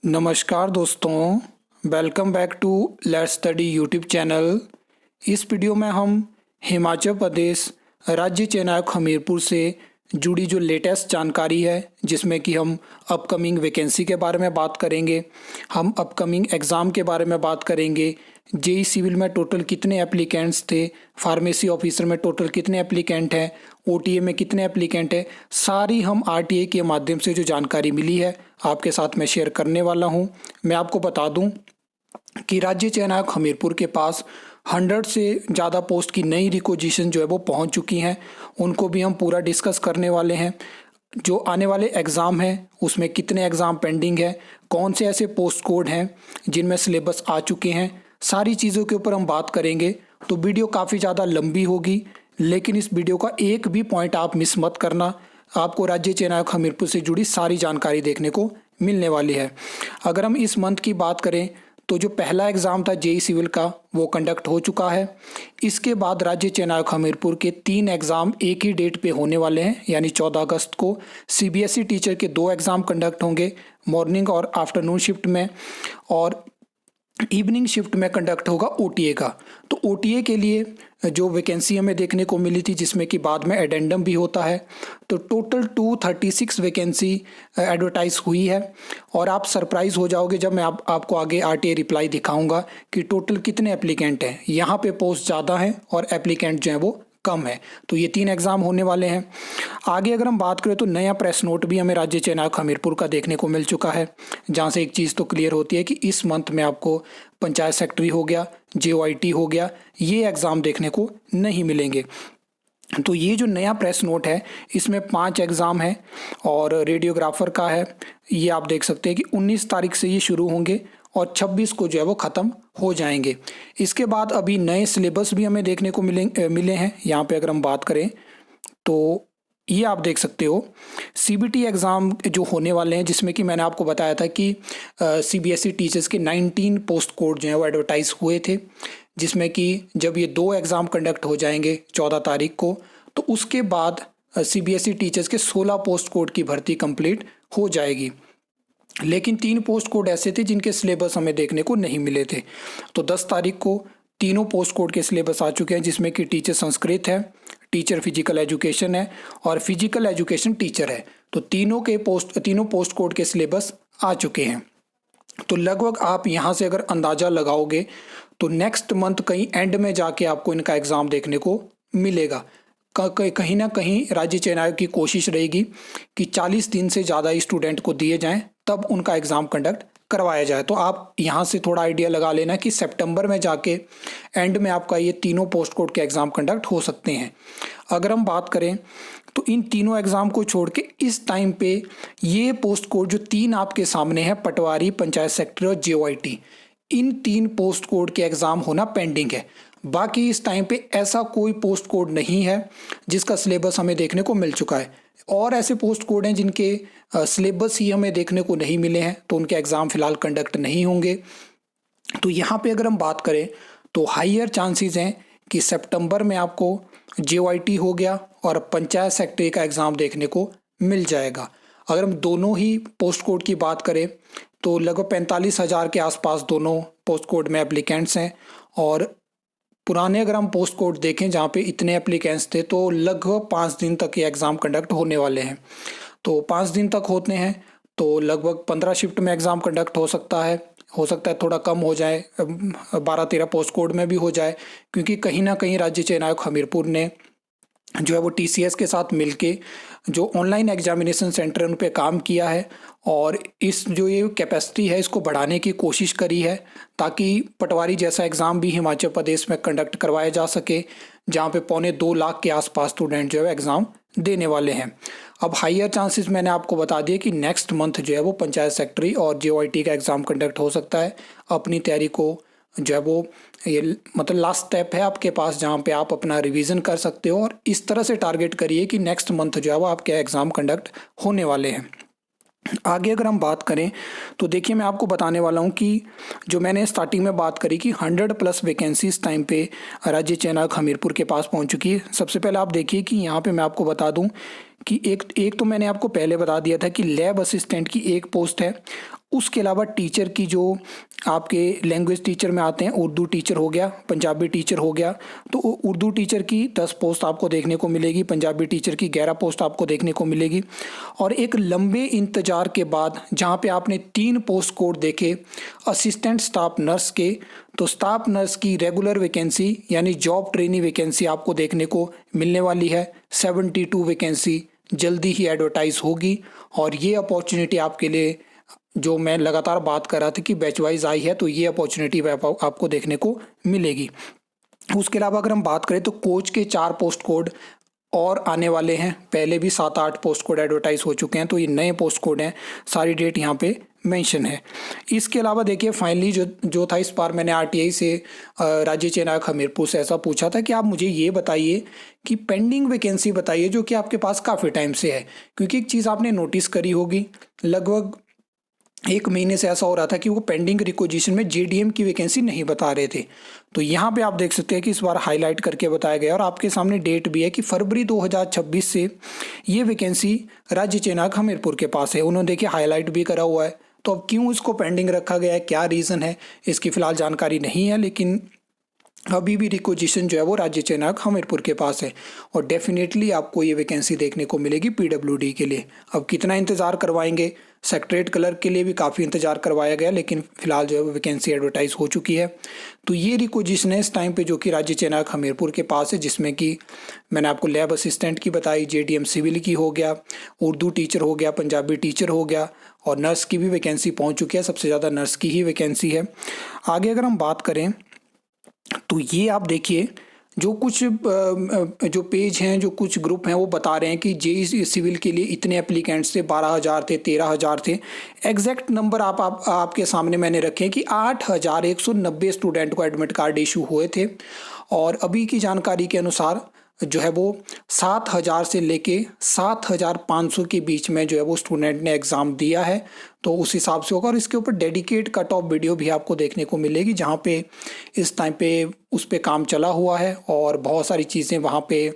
नमस्कार दोस्तों, welcome back to let's study YouTube channel. इस वीडियो में हम हिमाचल प्रदेश राज्य चयन आयोग हमीरपुर से जुड़ी जो लेटेस्ट जानकारी है, जिसमें कि हम अपकमिंग वैकेंसी के बारे में बात करेंगे, हम अपकमिंग एग्ज़ाम के बारे में बात करेंगे, जेई सिविल में टोटल कितने एप्लीकेंट्स थे, फार्मेसी ऑफिसर में टोटल कितने एप्लीकेंट हैं, ओटीए में कितने एप्लीकेंट हैं, सारी हम आरटीए के माध्यम से जो जानकारी मिली है आपके साथ मैं शेयर करने वाला हूं। मैं आपको बता दूं कि राज्य चयन आयोग हमीरपुर के पास 100 से ज़्यादा पोस्ट की नई रिक्वेजिशन जो है वो पहुंच चुकी हैं, उनको भी हम पूरा डिस्कस करने वाले हैं। जो आने वाले एग्ज़ाम हैं उसमें कितने एग्ज़ाम पेंडिंग है, कौन से ऐसे पोस्ट कोड हैं जिनमें सिलेबस आ चुके हैं, सारी चीज़ों के ऊपर हम बात करेंगे। तो वीडियो काफ़ी ज़्यादा लंबी होगी, लेकिन इस वीडियो का एक भी पॉइंट आप मिस मत करना। आपको राज्य चयन आयोग हमीरपुर से जुड़ी सारी जानकारी देखने को मिलने वाली है। अगर हम इस मंथ की बात करें तो जो पहला एग्ज़ाम था जेई सिविल का वो कंडक्ट हो चुका है। इसके बाद राज्य चयन आयोग हमीरपुर के 3 एग्ज़ाम एक ही डेट पे होने वाले हैं, यानी 14 अगस्त को सीबीएसई टीचर के 2 एग्ज़ाम कंडक्ट होंगे, मॉर्निंग और आफ्टरनून शिफ्ट में, और इवनिंग शिफ्ट में कंडक्ट होगा ओटीए का। तो ओटीए के लिए जो वैकेंसी हमें देखने को मिली थी, जिसमें कि बाद में एडेंडम भी होता है, तो टोटल 236 वैकेंसी एडवर्टाइज हुई है। और आप सरप्राइज हो जाओगे जब मैं आपको आगे आरटीए रिप्लाई दिखाऊंगा कि टोटल कितने एप्लीकेंट हैं। यहाँ पे पोस्ट ज़्यादा हैं और एप्लीकेंट जो हैं वो कम है। तो ये 3 एग्ज़ाम होने वाले हैं। आगे अगर हम बात करें तो नया प्रेस नोट भी हमें राज्य चयन आयोग हमीरपुर का देखने को मिल चुका है, जहाँ से एक चीज़ तो क्लियर होती है कि इस मंथ में आपको पंचायत सेक्रेटरी हो गया, जेओआईटी हो गया, ये एग्ज़ाम देखने को नहीं मिलेंगे। तो ये जो नया प्रेस नोट है इसमें 5 एग्ज़ाम है और रेडियोग्राफर का है। ये आप देख सकते हैं कि 19 तारीख से ये शुरू होंगे और 26 को जो है वो ख़त्म हो जाएंगे। इसके बाद अभी नए सिलेबस भी हमें देखने को मिले हैं। यहाँ पे अगर हम बात करें तो ये आप देख सकते हो सीबीटी एग्ज़ाम जो होने वाले हैं, जिसमें कि मैंने आपको बताया था कि सीबीएसई टीचर्स के 19 पोस्ट कोड जो हैं वो एडवर्टाइज हुए थे, जिसमें कि जब ये 2 एग्ज़ाम कंडक्ट हो जाएंगे 14 तारीख को, तो उसके बाद सीबीएसई टीचर्स के 16 पोस्ट कोड की भर्ती कंप्लीट हो जाएगी। लेकिन 3 पोस्ट कोड ऐसे थे जिनके सिलेबस हमें देखने को नहीं मिले थे। तो 10 तारीख को तीनों पोस्ट कोड के सिलेबस आ चुके हैं, जिसमें कि टीचर संस्कृत है, टीचर फिजिकल एजुकेशन है और फिजिकल एजुकेशन टीचर है। तो तीनों पोस्ट कोड के सिलेबस आ चुके हैं। तो लगभग आप यहाँ से अगर अंदाज़ा लगाओगे तो नेक्स्ट मंथ कहीं एंड में जाके आपको इनका एग्ज़ाम देखने को मिलेगा। कहीं ना कहीं राज्य चयन आयोग की कोशिश रहेगी कि 40 दिन से ज़्यादा स्टूडेंट को दिए जाएं, तब उनका एग्ज़ाम कंडक्ट करवाया जाए। तो आप यहाँ से थोड़ा आइडिया लगा लेना कि सितंबर में जाके एंड में आपका ये तीनों पोस्ट कोड के एग्ज़ाम कंडक्ट हो सकते हैं। अगर हम बात करें तो इन तीनों एग्ज़ाम को छोड़ के इस टाइम पे ये पोस्ट कोड जो 3 आपके सामने हैं, पटवारी, पंचायत सेक्रेटरी और जेओआईटी, इन 3 पोस्ट कोड के एग्ज़ाम होना पेंडिंग है। बाकी इस टाइम पे ऐसा कोई पोस्ट कोड नहीं है जिसका सिलेबस हमें देखने को मिल चुका है। और ऐसे पोस्ट कोड हैं जिनके सिलेबस ही हमें देखने को नहीं मिले हैं, तो उनके एग्ज़ाम फ़िलहाल कंडक्ट नहीं होंगे। तो यहाँ पे अगर हम बात करें तो हाईयर चांसेस हैं कि सितंबर में आपको जेओआईटी हो गया और पंचायत सेक्रेटरी का एग्ज़ाम देखने को मिल जाएगा। अगर हम दोनों ही पोस्ट कोड की बात करें तो लगभग 45,000 के आसपास दोनों पोस्ट कोड में एप्लीकेंट्स हैं। और पुराने अगर हम पोस्ट कोड देखें जहाँ पे इतने एप्लीकेंट्स थे, तो लगभग 5 दिन तक ये एग्ज़ाम कंडक्ट होने वाले हैं। तो 5 दिन तक होते हैं तो लगभग 15 शिफ्ट में एग्ज़ाम कंडक्ट हो सकता है थोड़ा कम हो जाए, 12-13 पोस्ट कोड में भी हो जाए, क्योंकि कहीं ना कहीं राज्य चयन आयोग हमीरपुर ने जो है वो टीसीएस के साथ मिलके जो ऑनलाइन एग्जामिनेशन सेंटर है उन पे काम किया है और इस जो ये कैपेसिटी है इसको बढ़ाने की कोशिश करी है, ताकि पटवारी जैसा एग्ज़ाम भी हिमाचल प्रदेश में कंडक्ट करवाया जा सके, जहाँ पे 2.25 लाख के आसपास स्टूडेंट जो है एग्ज़ाम देने वाले हैं। अब हाईयर चांसेस मैंने आपको बता दिए कि नेक्स्ट मंथ जो है वो पंचायत सेक्रेटरी और जेओआईटी का एग्ज़ाम कंडक्ट हो सकता है। अपनी तैयारी को जो है वो ये मतलब लास्ट स्टेप है आपके पास, जहाँ पे आप अपना रिवीजन कर सकते हो और इस तरह से टारगेट करिए कि नेक्स्ट मंथ जो है वो आपके एग्ज़ाम कंडक्ट होने वाले हैं। आगे अगर हम बात करें तो देखिए मैं आपको बताने वाला हूं कि जो मैंने स्टार्टिंग में बात करी कि 100+ वैकेंसी इस टाइम पे राज्य चयन आयोग हमीरपुर के पास पहुंच चुकी है। सबसे पहले आप देखिए कि यहाँ पे मैं आपको बता दूं कि एक तो मैंने आपको पहले बता दिया था कि लैब असिस्टेंट की एक पोस्ट है उसके अलावा टीचर की जो आपके लैंग्वेज टीचर में आते हैं, उर्दू टीचर हो गया, पंजाबी टीचर हो गया, तो उर्दू टीचर की 10 पोस्ट आपको देखने को मिलेगी, पंजाबी टीचर की 11 पोस्ट आपको देखने को मिलेगी। और एक लंबे इंतजार के बाद जहाँ पे आपने 3 पोस्ट कोड देखे असिस्टेंट स्टाफ नर्स के, तो स्टाफ नर्स की रेगुलर वैकेंसी यानी जॉब ट्रेनी वैकेंसी आपको देखने को मिलने वाली है। 72 वैकेंसी जल्दी ही एडवर्टाइज होगी और ये अपॉर्चुनिटी आपके लिए, जो मैं लगातार बात कर रहा था कि बैच वाइज आई है, तो ये अपॉर्चुनिटी आपको देखने को मिलेगी। उसके अलावा अगर हम बात करें तो कोच के 4 पोस्ट कोड और आने वाले हैं। पहले भी 7-8 पोस्ट कोड एडवर्टाइज हो चुके हैं, तो ये नए पोस्ट कोड हैं, सारी डेट यहाँ पे मेंशन है। इसके अलावा देखिए फाइनली जो था, इस बार मैंने आरटीआई से राज्य चयन आयोग हमीरपुर से ऐसा पूछा था कि आप मुझे ये बताइए कि पेंडिंग वैकेंसी बताइए जो कि आपके पास काफ़ी टाइम से है, क्योंकि एक चीज़ आपने नोटिस करी होगी, लगभग 1 महीने से ऐसा हो रहा था कि वो पेंडिंग रिक्वेजिशन में जेडीएम की वैकेंसी नहीं बता रहे थे। तो यहाँ पे आप देख सकते हैं कि इस बार हाईलाइट करके बताया गया और आपके सामने डेट भी है कि फरवरी 2026 से ये वैकेंसी राज्य चयन आयोग हमीरपुर के पास है। उन्होंने देखिए हाईलाइट भी करा हुआ है। तो अब क्यों इसको पेंडिंग रखा गया है, क्या रीज़न है, इसकी फ़िलहाल जानकारी नहीं है, लेकिन अभी भी रिक्वेजिशन जो है वो राज्य चयन आयोग हमीरपुर के पास है और डेफिनेटली आपको ये वैकेंसी देखने को मिलेगी पीडब्ल्यूडी के लिए। अब कितना इंतज़ार करवाएंगे, सेक्रेटरीट क्लर्क के लिए भी काफ़ी इंतजार करवाया गया, लेकिन फिलहाल जो है वैकेंसी एडवर्टाइज हो चुकी है। तो ये रिक्वेजिशन है इस टाइम पे जो कि राज्य चयन आयोग हमीरपुर के पास है, जिसमें कि मैंने आपको लैब असिस्टेंट की बताई, जेडीएम सिविल की हो गया, उर्दू टीचर हो गया, पंजाबी टीचर हो गया और नर्स की भी वैकेंसी पहुँच चुकी है। सबसे ज़्यादा नर्स की ही वैकेंसी है। आगे अगर हम बात करें तो ये आप देखिए जो कुछ जो पेज हैं, जो कुछ ग्रुप हैं, वो बता रहे हैं कि जेईई सिविल के लिए इतने एप्लीकेंट्स थे, 12,000 थे, 13,000 थे। एग्जैक्ट नंबर आपके सामने मैंने रखे हैं कि 8,190 स्टूडेंट को एडमिट कार्ड इशू हुए थे और अभी की जानकारी के अनुसार जो है वो 7,000 से लेके 7,500 के बीच में जो है वो स्टूडेंट ने एग्ज़ाम दिया है। तो उस हिसाब से होगा और इसके ऊपर डेडिकेट कट ऑफ वीडियो भी आपको देखने को मिलेगी, जहाँ पे इस टाइम पे उस पे काम चला हुआ है और बहुत सारी चीज़ें वहाँ पे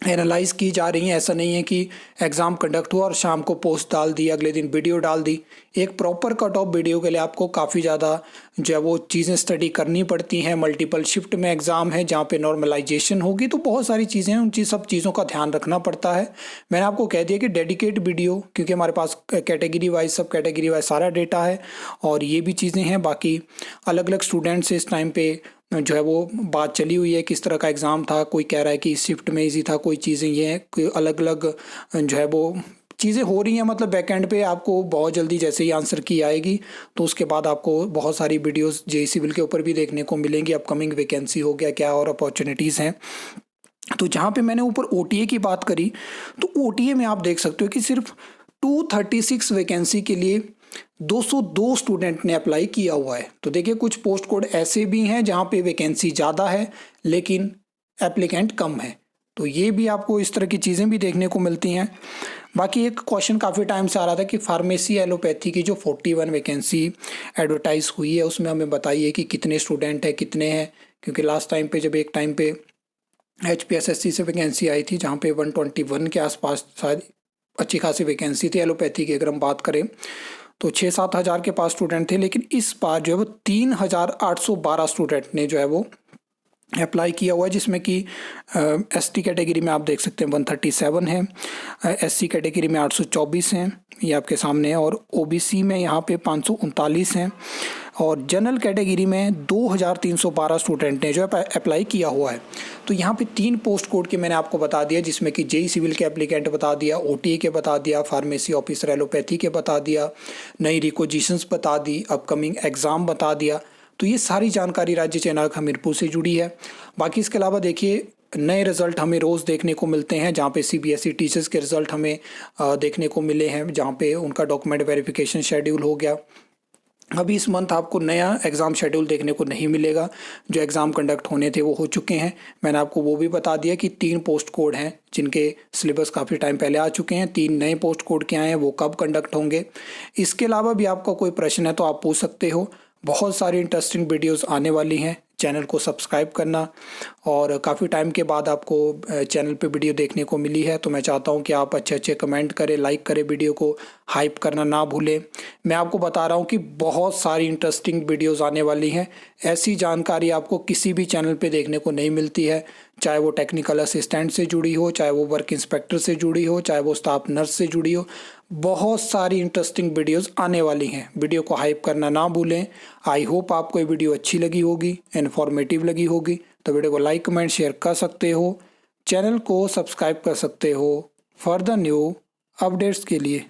एनालाइज की जा रही हैं। ऐसा नहीं है कि एग्ज़ाम कंडक्ट हुआ और शाम को पोस्ट डाल दी, अगले दिन वीडियो डाल दी। एक प्रॉपर कट ऑफ वीडियो के लिए आपको काफ़ी ज़्यादा जो है वो चीज़ें स्टडी करनी पड़ती हैं। मल्टीपल शिफ्ट में एग्ज़ाम है जहाँ पे नॉर्मलाइजेशन होगी, तो बहुत सारी चीज़ें हैं, उन सब चीज़ों का ध्यान रखना पड़ता है। मैंने आपको कह दिया कि डेडिकेट वीडियो, क्योंकि हमारे पास कैटेगरी वाइज, सब कैटेगरी वाइज सारा डेटा है और ये भी चीज़ें हैं। बाकी अलग अलग स्टूडेंट्स से इस टाइम पे जो है वो बात चली हुई है, किस तरह का एग्ज़ाम था। कोई कह रहा है कि इस शिफ्ट में इजी था, कोई चीज़ें ये हैं, कोई अलग अलग जो है वो चीज़ें हो रही हैं। मतलब बैकएंड पे आपको बहुत जल्दी जैसे ही आंसर की आएगी तो उसके बाद आपको बहुत सारी वीडियोस जेईई सिविल के ऊपर भी देखने को मिलेंगी। अपकमिंग वैकेंसी हो गया क्या और अपॉर्चुनिटीज़ हैं। तो जहाँ पे मैंने ऊपर ओटीए की बात करी, तो ओटीए में आप देख सकते हो कि सिर्फ 236 वैकेंसी के लिए 202 स्टूडेंट ने अप्लाई किया हुआ है। तो देखिए कुछ पोस्ट कोड ऐसे भी हैं जहाँ पे वैकेंसी ज़्यादा है लेकिन एप्लीकेंट कम है। तो ये भी आपको इस तरह की चीज़ें भी देखने को मिलती हैं। बाकी एक क्वेश्चन काफ़ी टाइम से आ रहा था कि फार्मेसी एलोपैथी की जो 41 वैकेंसी एडवर्टाइज हुई है उसमें हमें बताइए कि कितने स्टूडेंट हैं, कितने हैं। क्योंकि लास्ट टाइम पे जब एक टाइम पे HPSSC से वैकेंसी आई थी जहाँ पे 121 के आसपास शायद अच्छी खासी वैकेंसी थी एलोपैथी की, अगर हम बात करें तो 6-7 हज़ार के पास स्टूडेंट थे। लेकिन इस बार जो है वो 3,812 स्टूडेंट ने जो है वो अप्लाई किया हुआ है, जिसमें कि ST कैटेगरी में आप देख सकते हैं 137 है, SC कैटेगरी में 824 हैं, ये आपके सामने है, और OBC में यहाँ पे 539 हैं और जनरल कैटेगरी में 2,312 स्टूडेंट ने जो है अप्लाई किया हुआ है। तो यहाँ पे 3 पोस्ट कोड के मैंने आपको बता दिया, जिसमें कि जेईई सिविल के एप्लीकेंट बता दिया, OTA के बता दिया, फार्मेसी ऑफिसर एलोपैथी के बता दिया, नई रिक्वेजिशंस बता दी, अपकमिंग एग्ज़ाम बता दिया। तो ये सारी जानकारी राज्य चयन आयोग हमीरपुर से जुड़ी है। बाकी इसके अलावा देखिए नए रिज़ल्ट हमें रोज़ देखने को मिलते हैं, जहाँ पे CBSE टीचर्स के रिज़ल्ट हमें देखने को मिले हैं, जहाँ पे उनका डॉक्यूमेंट वेरिफिकेशन शेड्यूल हो गया। अभी इस मंथ आपको नया एग्ज़ाम शेड्यूल देखने को नहीं मिलेगा, जो एग्ज़ाम कंडक्ट होने थे वो हो चुके हैं। मैंने आपको वो भी बता दिया कि 3 पोस्ट कोड हैं जिनके सिलेबस काफ़ी टाइम पहले आ चुके हैं। 3 नए पोस्ट कोड के आए हैं, वो कब कंडक्ट होंगे। इसके अलावा भी आपका कोई प्रश्न है तो आप पूछ सकते हो। बहुत सारी इंटरेस्टिंग वीडियोस आने वाली हैं, चैनल को सब्सक्राइब करना। और काफ़ी टाइम के बाद आपको चैनल पे वीडियो देखने को मिली है, तो मैं चाहता हूं कि आप अच्छे अच्छे कमेंट करें, लाइक करें वीडियो को। हाइप करना ना भूलें। मैं आपको बता रहा हूँ कि बहुत सारी इंटरेस्टिंग वीडियोस आने वाली हैं। ऐसी जानकारी आपको किसी भी चैनल पे देखने को नहीं मिलती है, चाहे वो टेक्निकल असिस्टेंट से जुड़ी हो, चाहे वो वर्क इंस्पेक्टर से जुड़ी हो, चाहे वो स्टाफ नर्स से जुड़ी हो। बहुत सारी इंटरेस्टिंग वीडियोस आने वाली हैं। वीडियो को हाइप करना ना भूलें। आई होप आपको ये वीडियो अच्छी लगी होगी, इन्फॉर्मेटिव लगी होगी। तो वीडियो को लाइक कमेंट शेयर कर सकते हो, चैनल को सब्सक्राइब कर सकते हो फर्दर न्यू अपडेट्स के लिए।